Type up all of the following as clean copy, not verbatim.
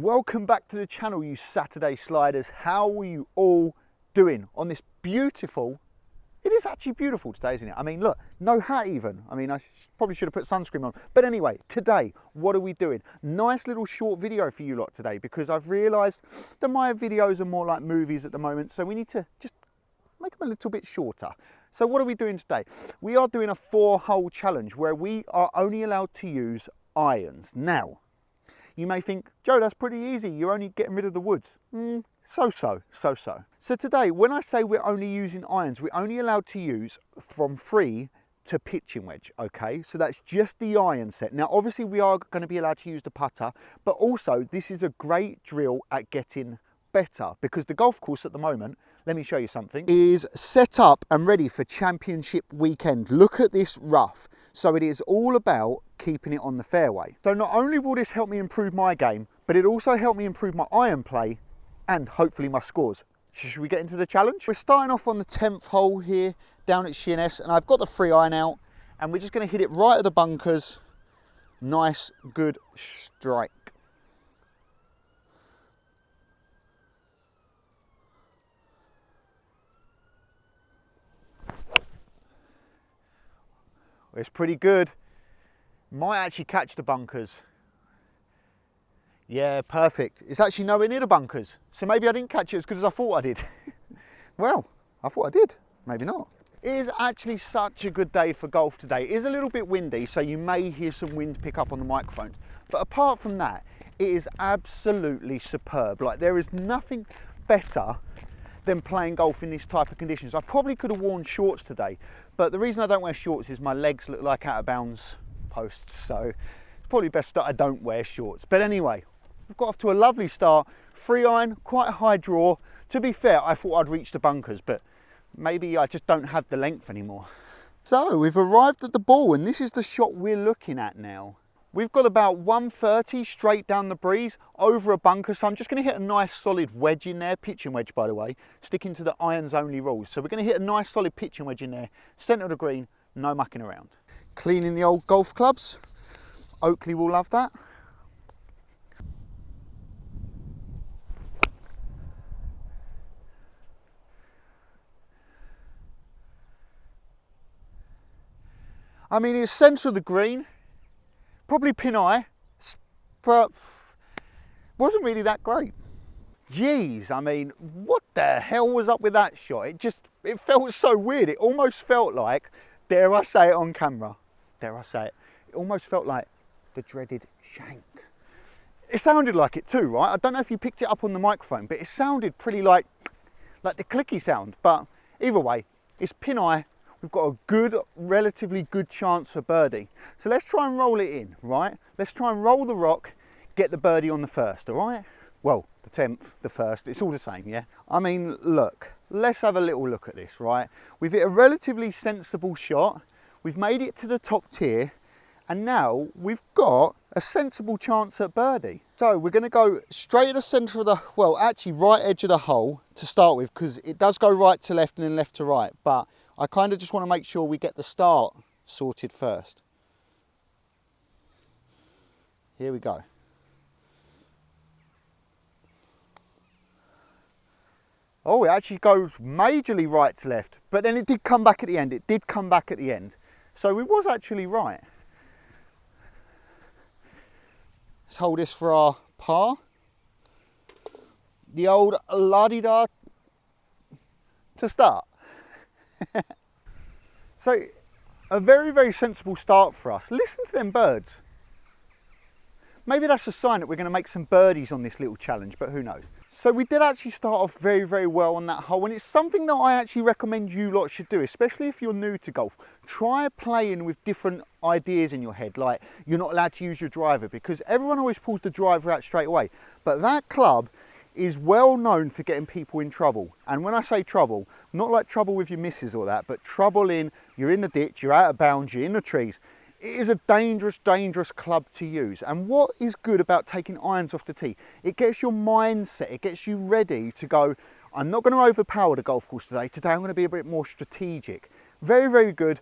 Welcome back to the channel, you Saturday sliders. How are you all doing on this beautiful, it is actually beautiful today, isn't it? I mean, look, no hat even. I mean, I probably should have put sunscreen on. But anyway, today, what are we doing? Nice little short video for you lot today, because I've realised that my videos are more like movies at the moment, so we need to just make them a little bit shorter. So what are we doing today? We are doing a 4-hole challenge where we are only allowed to use irons. Now, you may think, Joe, that's pretty easy. You're only getting rid of the woods. So-so. So today, when I say we're only using irons, we're only allowed to use from 3 to pitching wedge, okay? So that's just the iron set. Now, obviously, we are going to be allowed to use the putter, but also this is a great drill at getting better, because the golf course at the moment, let me show you something, is set up and ready for championship weekend. Look at this rough. So it is all about keeping it on the fairway. So not only will this help me improve my game, but it also help me improve my iron play and hopefully my scores. Should we get into the challenge? We're starting off on the 10th hole here down at Sheerness, and I've got the 3 iron out, and we're just going to hit it right at the bunkers. Nice, good strike. It's pretty good. Might actually catch the bunkers. Yeah, perfect. It's actually nowhere near the bunkers. So maybe I didn't catch it as good as I thought I did. Well, I thought I did. Maybe not. It is actually such a good day for golf today. It is a little bit windy, so you may hear some wind pick up on the microphones. But apart from that, it is absolutely superb. Like, there is nothing better than playing golf in this type of conditions. I probably could have worn shorts today, but the reason I don't wear shorts is my legs look like out of bounds posts, so it's probably best that I don't wear shorts. But anyway, we've got off to a lovely start. 3 iron, quite a high draw. To be fair, I thought I'd reach the bunkers, but maybe I just don't have the length anymore. So we've arrived at the ball, and this is the shot we're looking at now. We've got about 130 straight down the breeze over a bunker, so I'm just going to hit a nice solid wedge in there, pitching wedge by the way, sticking to the irons only rules. So we're going to hit a nice solid pitching wedge in there, centre of the green, no mucking around. Cleaning the old golf clubs, Oakley will love that. I mean, it's centre of the green. Probably pin eye, but wasn't really that great. Jeez, I mean, what the hell was up with that shot? It felt so weird. It almost felt like, dare I say it on camera, dare I say it, it almost felt like the dreaded shank. It sounded like it too, right? I don't know if you picked it up on the microphone, but it sounded pretty like the clicky sound. But either way, it's pin eye. We've got a good, relatively good chance for birdie. So let's try and roll it in, right? Let's try and roll the rock, get the birdie on the first, all right? Well, the 10th, the first, it's all the same, yeah? I mean, look, let's have a little look at this, right? We've hit a relatively sensible shot. We've made it to the top tier, and now we've got a sensible chance at birdie. So we're gonna go straight to the center of the, well, actually right edge of the hole to start with, because it does go right to left and then left to right, but I kind of just want to make sure we get the start sorted first. Here we go. Oh, it actually goes majorly right to left, but then it did come back at the end. It did come back at the end. So we was actually right. Let's hold this for our par. The old la-di-da to start. So a very, very sensible start for us. Listen to them birds. Maybe that's a sign that we're going to make some birdies on this little challenge, but who knows. So we did actually start off very, very well on that hole, and it's something that I actually recommend you lot should do, especially if you're new to golf. Try playing with different ideas in your head, like you're not allowed to use your driver, because everyone always pulls the driver out straight away. But that club is well known for getting people in trouble. And when I say trouble, not like trouble with your missus or that, but trouble in, you're in the ditch, you're out of bounds, you're in the trees. It is a dangerous, dangerous club to use. And what is good about taking irons off the tee? It gets your mindset, it gets you ready to go, I'm not going to overpower the golf course today. Today I'm going to be a bit more strategic. Very, very good.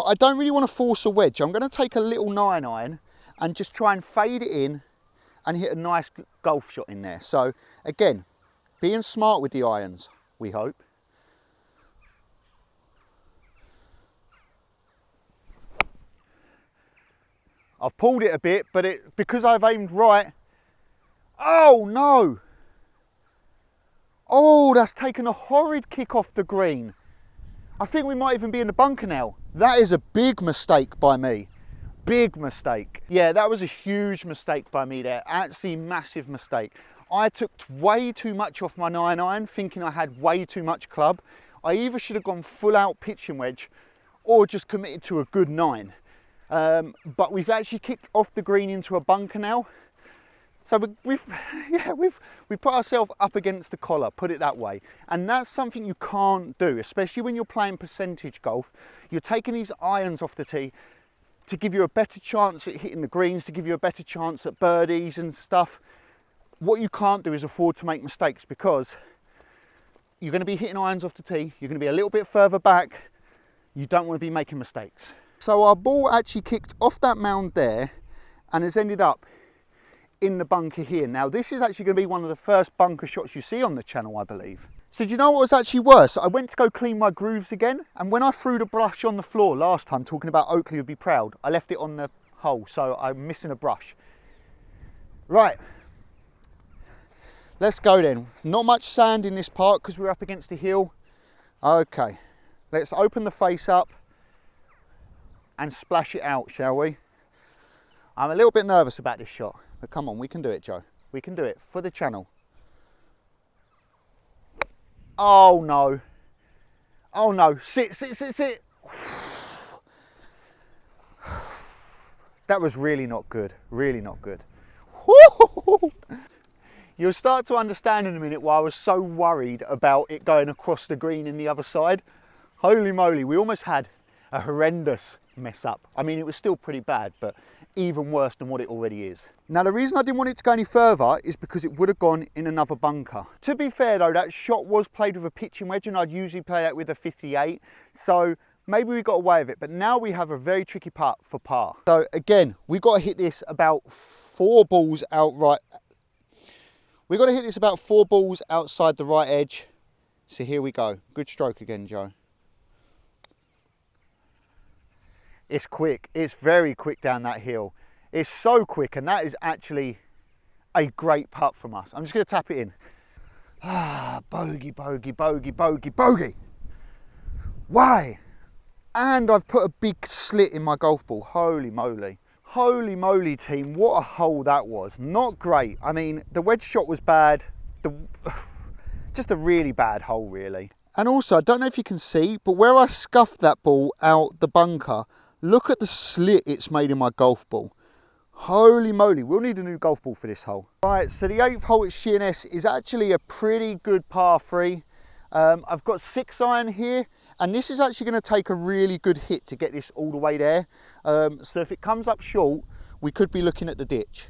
but I don't really want to force a wedge. I'm going to take a little 9-iron and just try and fade it in and hit a nice golf shot in there. So again, being smart with the irons, we hope. I've pulled it a bit, but because I've aimed right. Oh no! Oh, that's taken a horrid kick off the green. I think we might even be in the bunker now. That is a big mistake by me. Big mistake. Yeah, that was a huge mistake by me there. Actually, massive mistake. I took way too much off my 9-iron, thinking I had way too much club. I either should have gone full out pitching wedge or just committed to a good 9. But we've actually kicked off the green into a bunker now. So we've put ourselves up against the collar, put it that way. And that's something you can't do, especially when you're playing percentage golf. You're taking these irons off the tee to give you a better chance at hitting the greens, to give you a better chance at birdies and stuff. What you can't do is afford to make mistakes, because you're going to be hitting irons off the tee, you're going to be a little bit further back, you don't want to be making mistakes. So our ball actually kicked off that mound there and has ended up in the bunker here. Now this is actually going to be one of the first bunker shots you see on the channel, I believe. So do you know what was actually worse? I went to go clean my grooves again, and when I threw the brush on the floor last time, talking about Oakley would be proud, I left it on the hole, so I'm missing a brush. Right, let's go then. Not much sand in this part because we're up against a hill. Okay, let's open the face up and splash it out, shall we? I'm a little bit nervous about this shot, but come on, we can do it, Joe. We can do it for the channel. Oh no. Oh no, sit. That was really not good, really not good. You'll start to understand in a minute why I was so worried about it going across the green in the other side. Holy moly, we almost had a horrendous mess up. I mean, it was still pretty bad, but even worse than what it already is. Now, the reason I didn't want it to go any further is because it would have gone in another bunker. To be fair though, that shot was played with a pitching wedge, and I'd usually play that with a 58. So maybe we got away with it, but now we have a very tricky putt for par. So again, we got to hit this about 4 balls outright. We got to hit this about 4 balls outside the right edge. So here we go. Good stroke again, Joe. It's quick, it's very quick down that hill. It's so quick, and that is actually a great putt from us. I'm just gonna tap it in. Ah, bogey, bogey, bogey, bogey, bogey. Why? And I've put a big slit in my golf ball, holy moly. Holy moly team, what a hole that was. Not great. I mean, the wedge shot was bad. Just a really bad hole, really. And also, I don't know if you can see, but where I scuffed that ball out the bunker, look at the slit it's made in my golf ball. Holy moly, we'll need a new golf ball for this hole. Right, so the 8th hole at Sheerness is actually a pretty good par 3. I've got 6-iron here, and this is actually going to take a really good hit to get this all the way there. So if it comes up short, we could be looking at the ditch.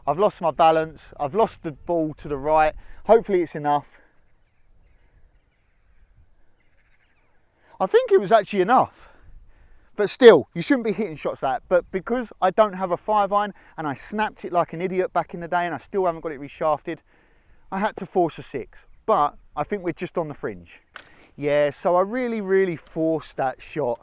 I've lost my balance, I've lost the ball to the right. Hopefully it's enough. I think it was actually enough. But still, you shouldn't be hitting shots like that. But because I don't have a 5-iron and I snapped it like an idiot back in the day and I still haven't got it reshafted, I had to force a 6. But I think we're just on the fringe. Yeah, so I really forced that shot.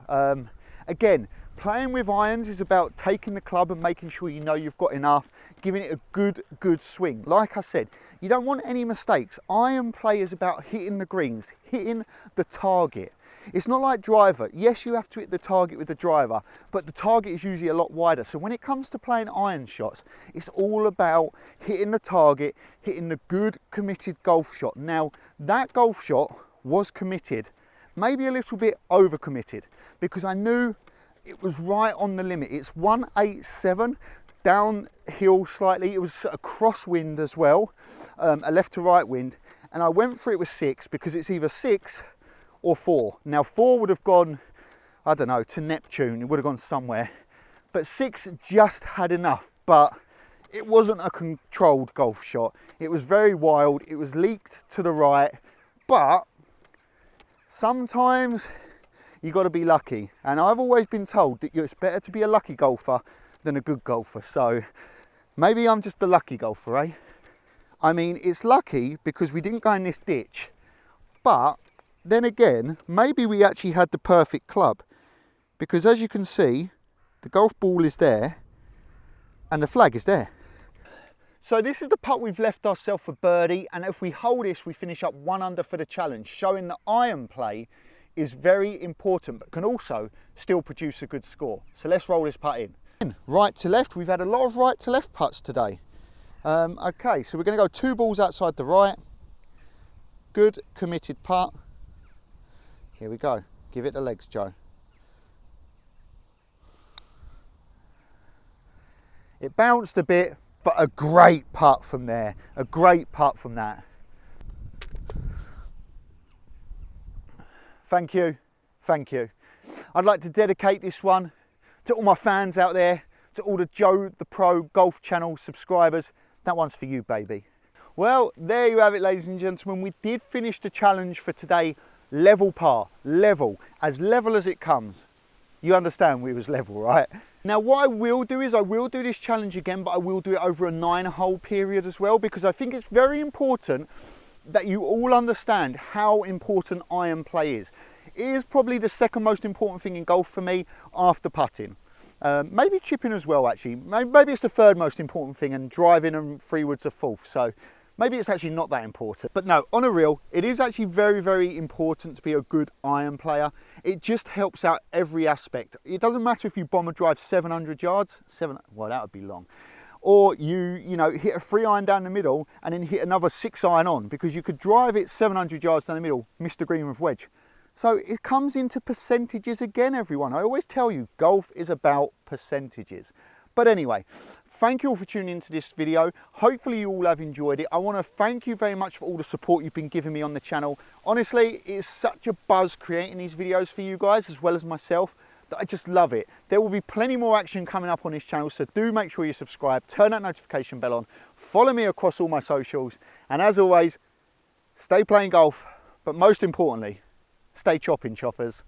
Again, playing with irons is about taking the club and making sure you know you've got enough, giving it a good swing. Like I said, you don't want any mistakes. Iron play is about hitting the greens, hitting the target. It's not like driver. Yes, you have to hit the target with the driver, but the target is usually a lot wider. So when it comes to playing iron shots, it's all about hitting the target, hitting the good committed golf shot. Now, that golf shot was committed, maybe a little bit over committed, because I knew it was right on the limit. It's 187 downhill slightly. It was a crosswind as well, a left to right wind. And I went for it with 6 because it's either 6 or 4. Now 4 would have gone, I don't know, to Neptune. It would have gone somewhere. But 6 just had enough. But it wasn't a controlled golf shot. It was very wild. It was leaked to the right, but sometimes you got to be lucky. And I've always been told that it's better to be a lucky golfer than a good golfer. So maybe I'm just a lucky golfer, eh? I mean, it's lucky because we didn't go in this ditch, but then again, maybe we actually had the perfect club, because as you can see, the golf ball is there and the flag is there. So this is the putt we've left ourselves for birdie, and if we hold this, we finish up 1 under for the challenge, showing that iron play is very important, but can also still produce a good score. So let's roll this putt in. Right to left, we've had a lot of right to left putts today. Okay, so we're going to go 2 balls outside the right. Good committed putt. Here we go. Give it the legs, Joe. It bounced a bit, but a great putt from there. A great putt from that. Thank you. Thank you. I'd like to dedicate this one to all my fans out there, to all the Joe the Pro Golf Channel subscribers. That one's for you, baby. Well, there you have it, ladies and gentlemen. We did finish the challenge for today. Level par, level as it comes. You understand we was level, right? Now what I will do is I will do this challenge again, but I will do it over a 9-hole period as well, because I think it's very important that you all understand how important iron play is. It is probably the second most important thing in golf for me after putting. Maybe chipping as well, actually. Maybe it's the third most important thing, and driving and 3 woods are fourth. So maybe it's actually not that important. But no, on a real, it is actually very, very important to be a good iron player. It just helps out every aspect. It doesn't matter if you bomb a drive 700 yards, well, that would be long. Or you know, hit a 3-iron down the middle and then hit another 6-iron on, because you could drive it 700 yards down the middle, miss the green with wedge. So it comes into percentages again, everyone. I always tell you, golf is about percentages. But anyway, thank you all for tuning into this video. Hopefully you all have enjoyed it. I want to thank you very much for all the support you've been giving me on the channel. Honestly, it's such a buzz creating these videos for you guys, as well as myself, that I just love it. There will be plenty more action coming up on this channel, so do make sure you subscribe, turn that notification bell on, follow me across all my socials, and as always, stay playing golf, but most importantly, stay chopping, choppers.